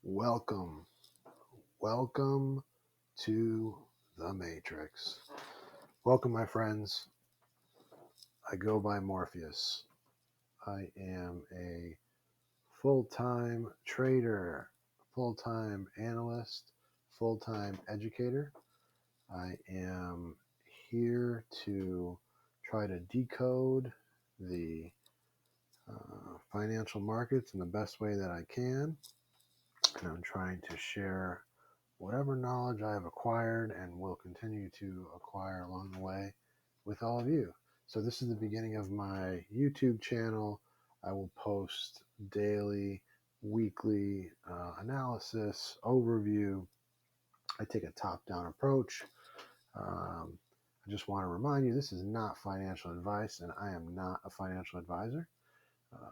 Welcome, welcome to the Matrix. Welcome, my friends. I go by Morpheus. I am a full-time trader, full-time analyst, full-time educator. I am here to try to decode the financial markets in the best way that I can. And I'm trying to share whatever knowledge I have acquired and will continue to acquire along the way with all of you. So this is the beginning of my YouTube channel. I will post daily, weekly analysis, overview. I take a top-down approach. I just want to remind you, this is not financial advice, and I am not a financial advisor.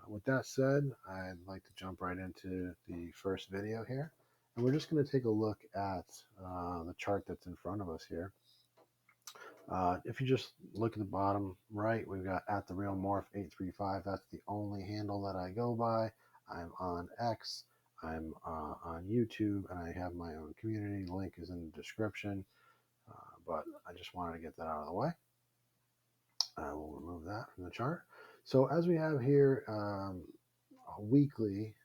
With that said, I'd like to jump right into the first video here. And we're just going to take a look at the chart that's in front of us here. If you just look at the bottom right, we've got at the real morph 835. That's the only handle that I go by. I'm on X, I'm on YouTube, and I have my own community. Link is in the description. But I just wanted to get that out of the way. I will remove that from the chart. So as we have here, a weekly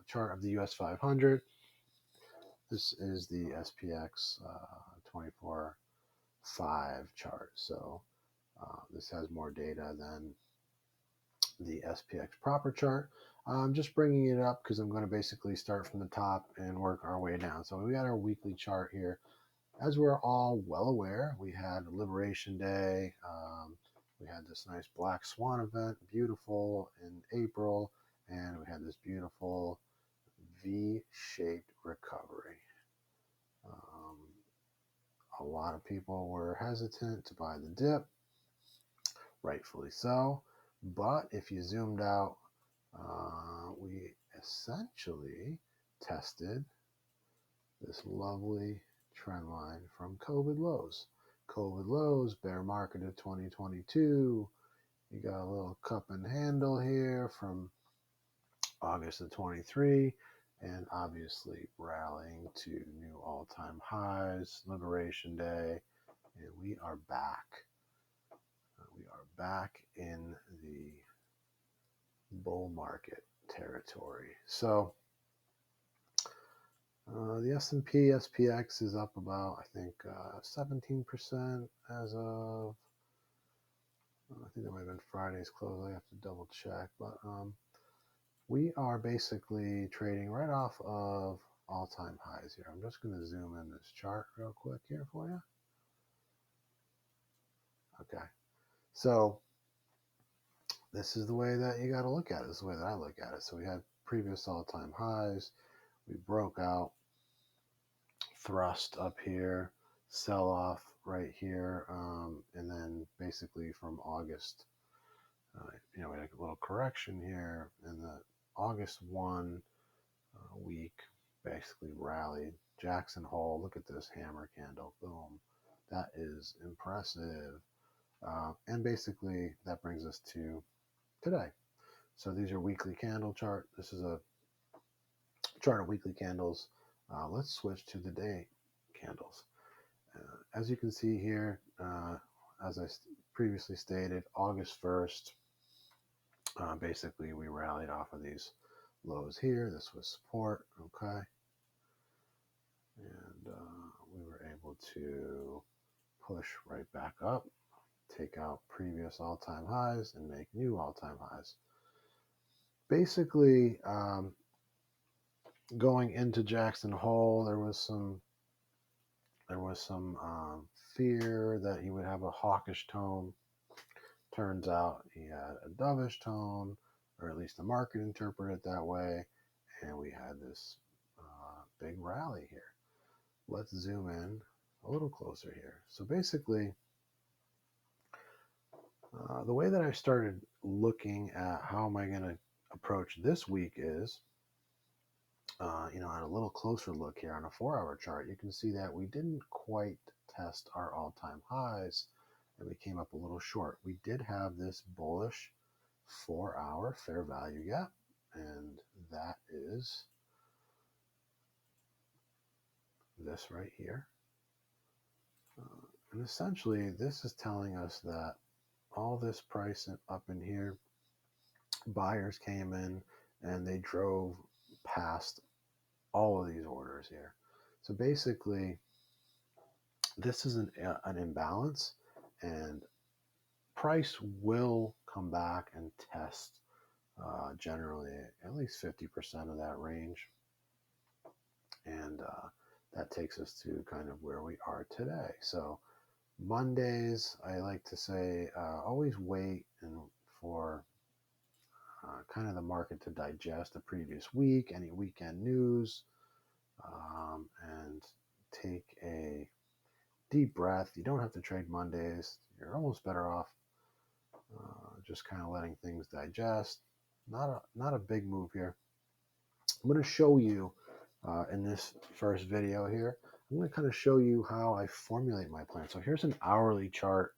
chart of the US 500. This is the SPX 24/5 chart. So this has more data than the SPX proper chart. I'm just bringing it up because I'm going to basically start from the top and work our way down. So we got our weekly chart here. As we're all well aware, we had Liberation Day. We had this nice black swan event, beautiful, in April, and we had this beautiful V-shaped recovery. A lot of people were hesitant to buy the dip, rightfully so. But if you zoomed out, we essentially tested this lovely trend line from COVID lows. COVID lows, bear market of 2022. You got a little cup and handle here from August of 23, and obviously rallying to new all-time highs, Liberation Day, and we are back. We are back in the bull market territory. So the S&P SPX is up about, I think, 17% as of, I think that might have been Friday's close. I have to double check, but we are basically trading right off of all-time highs here. I'm just going to zoom in this chart real quick here for you. Okay, so this is the way that you got to look at it. This is the way that I look at it. So we had previous all-time highs. We broke out, thrust up here, sell off right here, and then basically from August, we had a little correction here, and the August 1 week basically rallied. Jackson Hole, look at this hammer candle, boom. That is impressive. And basically that brings us to today. So these are weekly candle chart. This is a chart of weekly candles. Let's switch to the day candles. As you can see here, as I previously stated, August 1st, basically we rallied off of these lows here. This was support, okay? And we were able to push right back up, take out previous all-time highs, and make new all-time highs. Basically, going into Jackson Hole, there was some fear that he would have a hawkish tone. Turns out he had a dovish tone, or at least the market interpreted it that way, and we had this big rally here. Let's zoom in a little closer here. So basically, the way that I started looking at how am I going to approach this week is, at a little closer look here on a 4-hour chart, you can see that we didn't quite test our all-time highs, and we came up a little short. We did have this bullish 4-hour fair value gap, and that is this right here. And essentially, this is telling us that all this price up in here, buyers came in and they drove past all of these orders here. So basically, this is an imbalance, and price will come back and test generally at least 50% of that range. And that takes us to kind of where we are today. So Mondays, I like to say, always wait and for kind of the market to digest the previous week, any weekend news, and take a deep breath. You don't have to trade Mondays. You're almost better off just kind of letting things digest. Not a big move here. I'm going to show you in this first video here. I'm going to kind of show you how I formulate my plan. So here's an hourly chart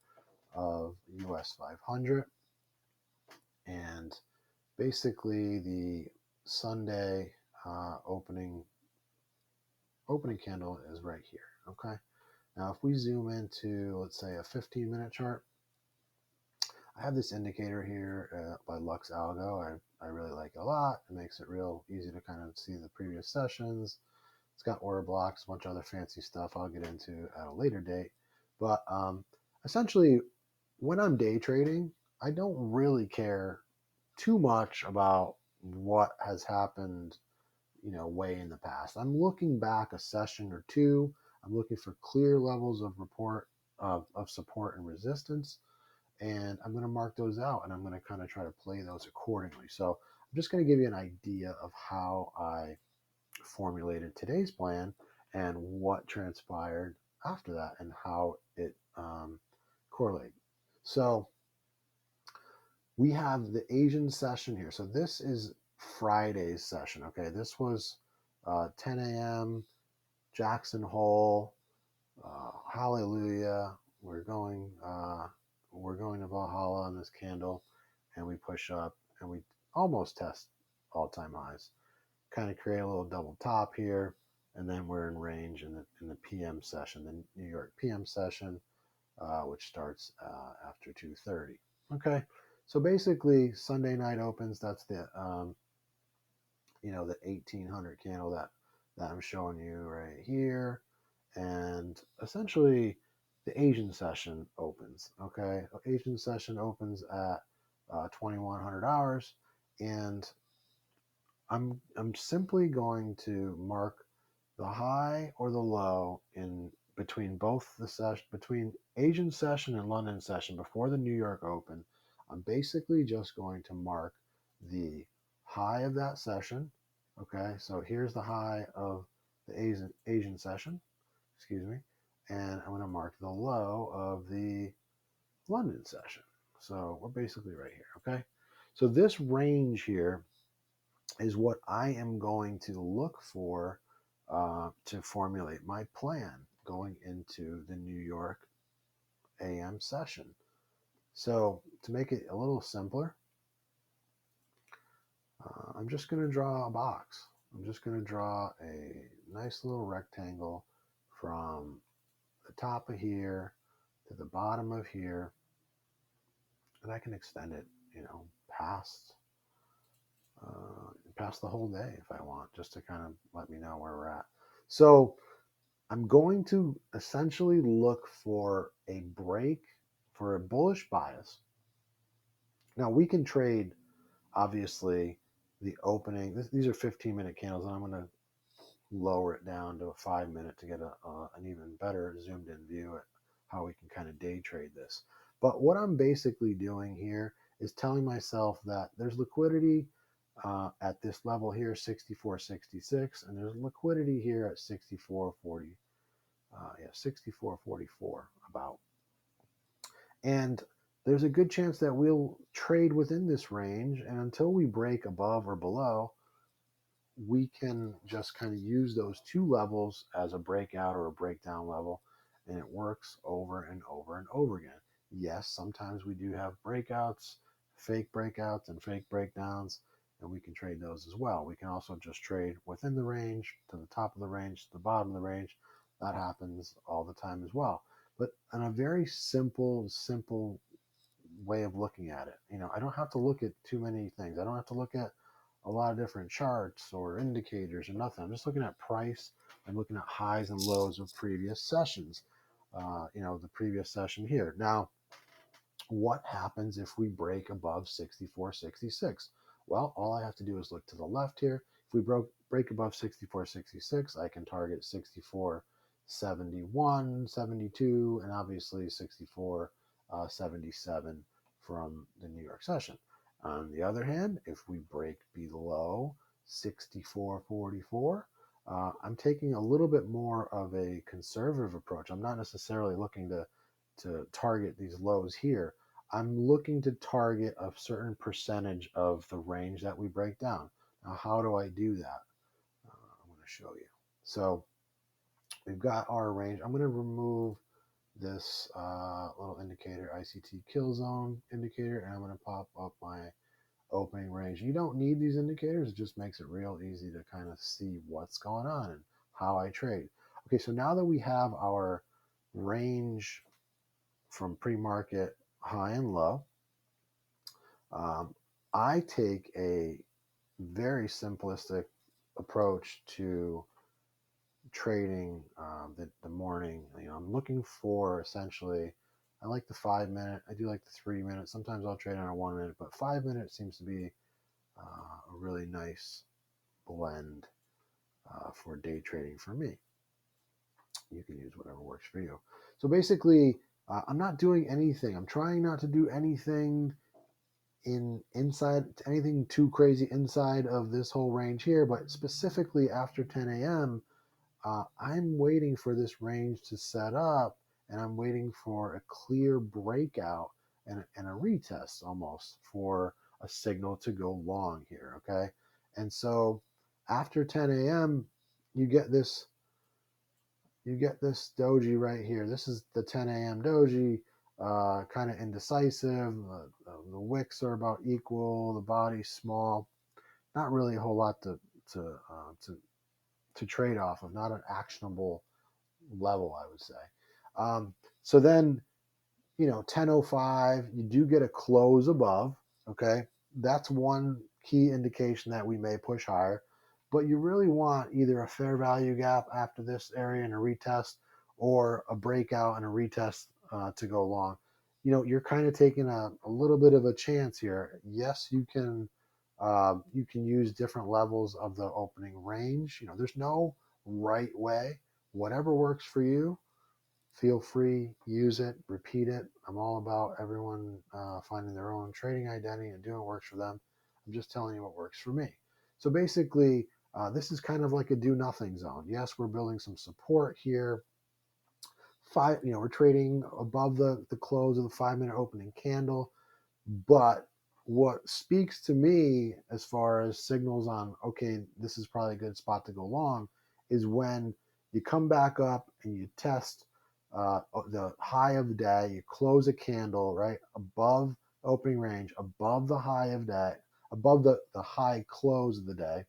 of US 500, and basically the Sunday opening candle is right here. Okay. Now, if we zoom into, let's say, a 15-minute chart, I have this indicator here by Lux Algo. I really like it a lot. It makes it real easy to kind of see the previous sessions. It's got order blocks, a bunch of other fancy stuff I'll get into at a later date. But essentially, when I'm day trading, I don't really care too much about what has happened, way in the past. I'm looking back a session or two. I'm looking for clear levels of support and resistance, and I'm going to mark those out, and I'm going to kind of try to play those accordingly. So I'm just going to give you an idea of how I formulated today's plan and what transpired after that and how it correlated. So we have the Asian session here. So this is Friday's session. Okay, this was 10 a.m. Jackson Hole. Hallelujah. We're going to Valhalla on this candle, and we push up and we almost test all-time highs. Kind of create a little double top here, and then we're in range in the PM session, the New York PM session, which starts after 2:30. Okay, so basically Sunday night opens. That's the the 1800 candle that I'm showing you right here, and essentially the Asian session opens. Okay, Asian session opens at 2100 hours, and I'm simply going to mark the high or the low in between both the session, between Asian session and London session before the New York Open. I'm basically just going to mark the high of that session. Okay, so here's the high of the Asian session, excuse me, and I'm going to mark the low of the London session. So we're basically right here. Okay, so this range here is what I am going to look for to formulate my plan going into the New York AM session. So to make it a little simpler, I'm just going to draw a box. I'm just going to draw a nice little rectangle from the top of here to the bottom of here, and I can extend it, past past the whole day if I want, just to kind of let me know where we're at. So I'm going to essentially look for a break, for a bullish bias. Now we can trade, obviously, the opening. These are 15-minute candles, and I'm going to lower it down to a 5-minute to get an even better zoomed in view at how we can kind of day trade this. But what I'm basically doing here is telling myself that there's liquidity at this level here, 64.66, and there's liquidity here at 64.40. 64.44 about. And there's a good chance that we'll trade within this range, and until we break above or below, we can just kind of use those two levels as a breakout or a breakdown level, and it works over and over and over again. Yes, sometimes we do have breakouts, fake breakouts and fake breakdowns, and we can trade those as well. We can also just trade within the range, to the top of the range, to the bottom of the range. That happens all the time as well. But on a very simple way of looking at it, I don't have to look at too many things. I don't have to look at a lot of different charts or indicators or nothing. I'm just looking at price. I'm looking at highs and lows of previous sessions. The previous session here. Now, what happens if we break above 64.66? Well, all I have to do is look to the left here. If we break above 64.66, I can target 64.71, 72, and obviously 64.77 from the New York session. On the other hand, if we break below 64.44, I'm taking a little bit more of a conservative approach. I'm not necessarily looking to target these lows here. I'm looking to target a certain percentage of the range that we break down. Now, how do I do that? I'm going to show you. So we've got our range. I'm going to remove this little indicator, ICT kill zone indicator, and I'm going to pop up my opening range. You don't need these indicators. It just makes it real easy to kind of see what's going on and how I trade. Okay, so now that we have our range from pre-market high and low, um, I take a very simplistic approach to trading the morning. I'm looking for essentially, I like the 5 minute, I do like the 3 minute. Sometimes I'll trade on a 1 minute, but 5 minutes seems to be a really nice blend for day trading for me. You can use whatever works for you. So basically, I'm not doing anything. I'm trying not to do anything inside anything too crazy inside of this whole range here, but specifically after 10 a.m., I'm waiting for this range to set up, and I'm waiting for a clear breakout and a retest almost for a signal to go long here. Okay, and so after 10 a.m., you get this doji right here. This is the 10 a.m. doji, kind of indecisive. The wicks are about equal. The body's small. Not really a whole lot to to trade off of. Not an actionable level, I would say. So then 10:05, you do get a close above. Okay, that's one key indication that we may push higher. But you really want either a fair value gap after this area and a retest, or a breakout and a retest to go long. You're kind of taking a little bit of a chance here. Yes, you can use different levels of the opening range. There's no right way. Whatever works for you, feel free, use it, repeat it. I'm all about everyone finding their own trading identity and doing what works for them. I'm just telling you what works for me. So basically, this is kind of like a do nothing zone. Yes, we're building some support here. We're trading above the close of the 5 minute opening candle. But what speaks to me as far as signals on, okay, this is probably a good spot to go long, is when you come back up and you test the high of the day, you close a candle right above opening range, above the high of day, above the high close of the day.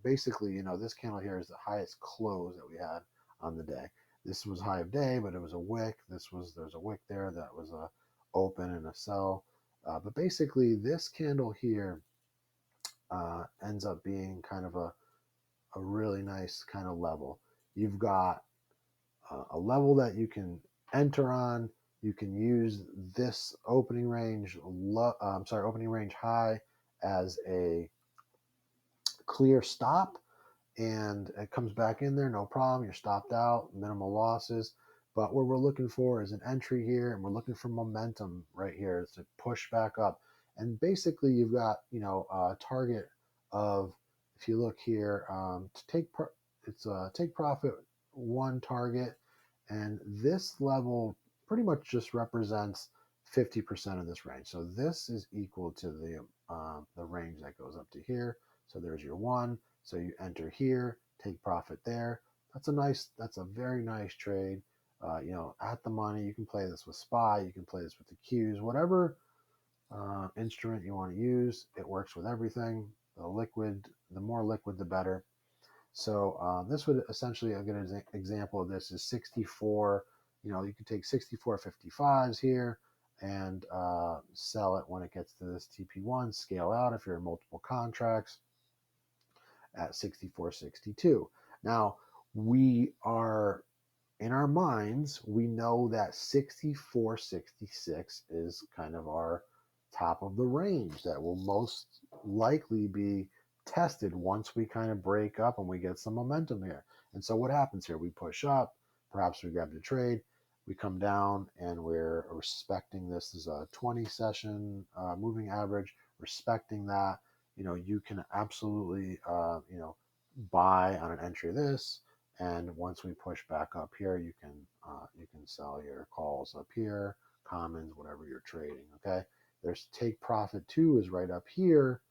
Basically, this candle here is the highest close that we had on the day. This was high of day, but it was a wick. There's a wick there that was a open and a sell. But basically, this candle here ends up being kind of a really nice kind of level. You've got a level that you can enter on. You can use this opening range, opening range high as a clear stop, and it comes back in there, no problem. You're stopped out, minimal losses. But what we're looking for is an entry here, and we're looking for momentum right here to push back up. And basically, you've got a target of, if you look here, to it's a take profit one target, and this level pretty much just represents 50% of this range. So this is equal to the range that goes up to here. So there's your one. So you enter here, take profit there. That's a very nice trade. At the money, you can play this with SPY, you can play this with the Qs, whatever instrument you want to use. It works with everything. The more liquid, the better. So this would essentially, a good example of this is 64. You could take 64.55s here and sell it when it gets to this TP1, scale out if you're in multiple contracts at 64.62. Now, we are in our minds, we know that 64.66 is kind of our top of the range that will most likely be tested once we kind of break up and we get some momentum here. And so what happens here? We push up, perhaps we grab the trade, we come down and we're respecting this as a 20 session moving average, respecting that. You can absolutely, buy on an entry of this, and once we push back up here, you can sell your calls up here, commons, whatever you're trading. Okay, there's take profit 2 is right up here.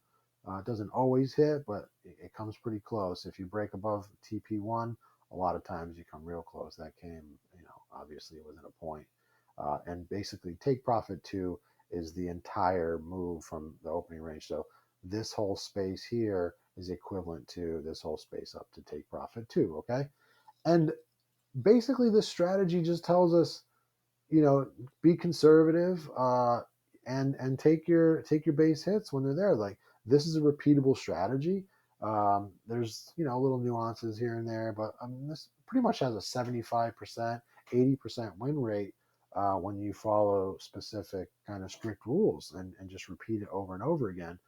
It doesn't always hit, but it comes pretty close. If you break above TP1, a lot of times you come real close. That came, obviously within a point. And basically, take profit 2 is the entire move from the opening range. So this whole space here is equivalent to this whole space up to take profit 2. Okay, and basically this strategy just tells us, be conservative, and take your base hits when they're there. Like, this is a repeatable strategy. There's little nuances here and there, but this pretty much has a 75%, 80% win rate when you follow specific kind of strict rules and just repeat it over and over again.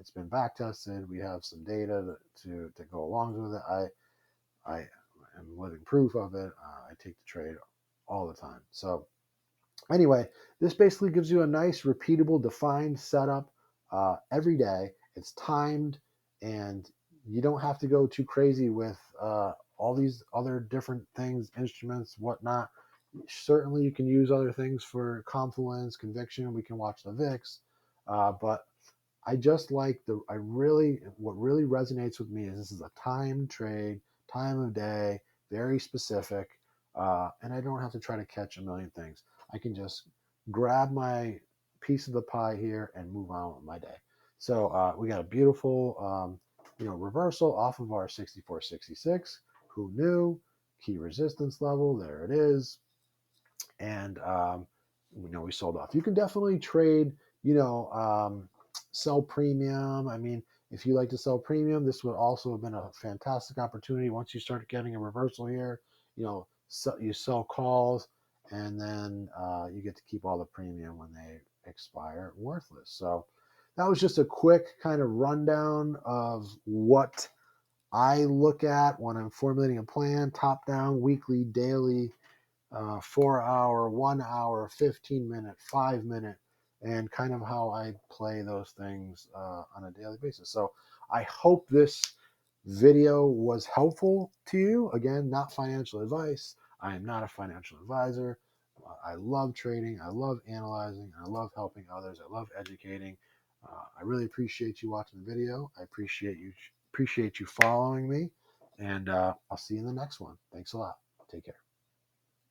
It's been back tested. We have some data to go along with it. I am living proof of it. I take the trade all the time. So anyway, this basically gives you a nice, repeatable, defined setup every day. It's timed, and you don't have to go too crazy with all these other different things, instruments, whatnot. Certainly, you can use other things for confluence, conviction. We can watch the VIX, but I just like what really resonates with me is this is a time trade, time of day, very specific, and I don't have to try to catch a million things. I can just grab my piece of the pie here and move on with my day. So we got a beautiful, reversal off of our 64.66. Who knew? Key resistance level, there it is, and we sold off. You can definitely trade, sell premium. I mean, if you like to sell premium, this would also have been a fantastic opportunity. Once you start getting a reversal here, you sell calls, and then you get to keep all the premium when they expire worthless. So that was just a quick kind of rundown of what I look at when I'm formulating a plan: top down, weekly, daily, 4 hour, 1 hour, 15 minute, 5 minute, and kind of how I play those things on a daily basis. So I hope this video was helpful to you. Again, not financial advice. I am not a financial advisor. I love trading. I love analyzing. I love helping others. I love educating. I really appreciate you watching the video. I appreciate you following me, and I'll see you in the next one. Thanks a lot. Take care.